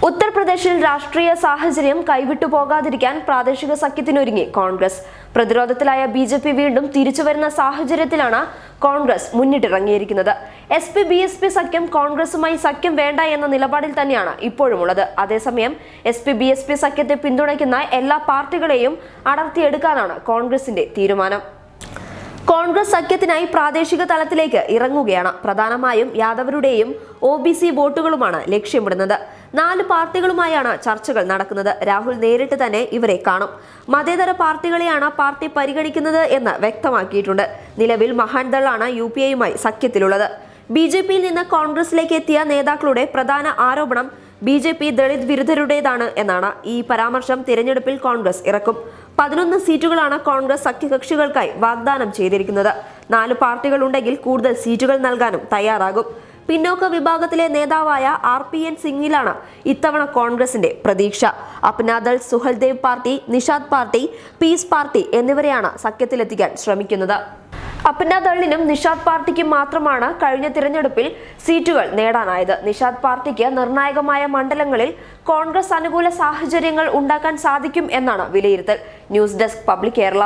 ഉത്തർപ്രദേശിൽ രാഷ്ട്രീയ സാഹചര്യം കൈവിട്ടു പോകാതിരിക്കാൻ പ്രാദേശിക സഖ്യത്തിനൊരുങ്ങി കോൺഗ്രസ്. പ്രതിരോധത്തിലായ ബിജെപി വീണ്ടും തിരിച്ചുവരുന്ന സാഹചര്യത്തിലാണ് കോൺഗ്രസ് മുന്നിട്ടിറങ്ങിയിരിക്കുന്നത്. SP-BSP സഖ്യം കോൺഗ്രസുമായി സഖ്യം വേണ്ട എന്ന നിലപാടിൽ തന്നെയാണ് ഇപ്പോഴുമുള്ളത്. അതേസമയം SP-BSP സഖ്യത്തെ പിന്തുണയ്ക്കുന്ന എല്ലാ പാർട്ടികളെയും അടർത്തിയെടുക്കാനാണ് കോൺഗ്രസിന്റെ തീരുമാനം. കോൺഗ്രസ് സഖ്യത്തിനായി പ്രാദേശിക തലത്തിലേക്ക് ഇറങ്ങുകയാണ്. പ്രധാനമായും യാദവരുടെയും OBC വോട്ടുകളുമാണ് ലക്ഷ്യമിടുന്നത്. 4 പാർട്ടികളുമായാണ് ചർച്ചകൾ നടക്കുന്നത്. രാഹുൽ നേരിട്ട് തന്നെ ഇവരെ കാണും. മതേതര പാർട്ടി പരിഗണിക്കുന്നത് എന്ന് വ്യക്തമാക്കിയിട്ടുണ്ട്. നിലവിൽ മഹാൻദളാണ് UPA-യുമായി സഖ്യത്തിലുള്ളത്. BJP-യിൽ നിന്ന് കോൺഗ്രസിലേക്ക് എത്തിയ നേതാക്കളുടെ പ്രധാന ആരോപണം BJP ദളിത് വിരുദ്ധരുടേതാണ് എന്നാണ്. ഈ പരാമർശം തിരഞ്ഞെടുപ്പിൽ കോൺഗ്രസ് ഇറക്കും. 11 സീറ്റുകളാണ് കോൺഗ്രസ് സഖ്യകക്ഷികൾക്കായി വാഗ്ദാനം ചെയ്തിരിക്കുന്നത്. 4 പാർട്ടികൾ ഉണ്ടെങ്കിൽ കൂടുതൽ സീറ്റുകൾ നൽകാനും തയ്യാറാകും. പിന്നോക്ക വിഭാഗത്തിലെ നേതാവായ RPN സിംഗിലാണ് ഇത്തവണ കോൺഗ്രസിന്റെ പ്രതീക്ഷ. Apna Dal, Suheldev party, Nishad party, piece party എന്നിവരെയാണ് സഖ്യത്തിലെത്തിക്കാൻ ശ്രമിക്കുന്നത്. അപ്നാദളിനും നിഷാദ് പാർട്ടിക്കും മാത്രമാണ് കഴിഞ്ഞ തിരഞ്ഞെടുപ്പിൽ സീറ്റുകൾ നേടാനായത്. നിഷാദ് പാർട്ടിക്ക് നിർണായകമായ മണ്ഡലങ്ങളിൽ കോൺഗ്രസ് അനുകൂല സാഹചര്യങ്ങൾ ഉണ്ടാക്കാൻ സാധിക്കും എന്നാണ് വിലയിരുത്തൽ. News desk public Kerala.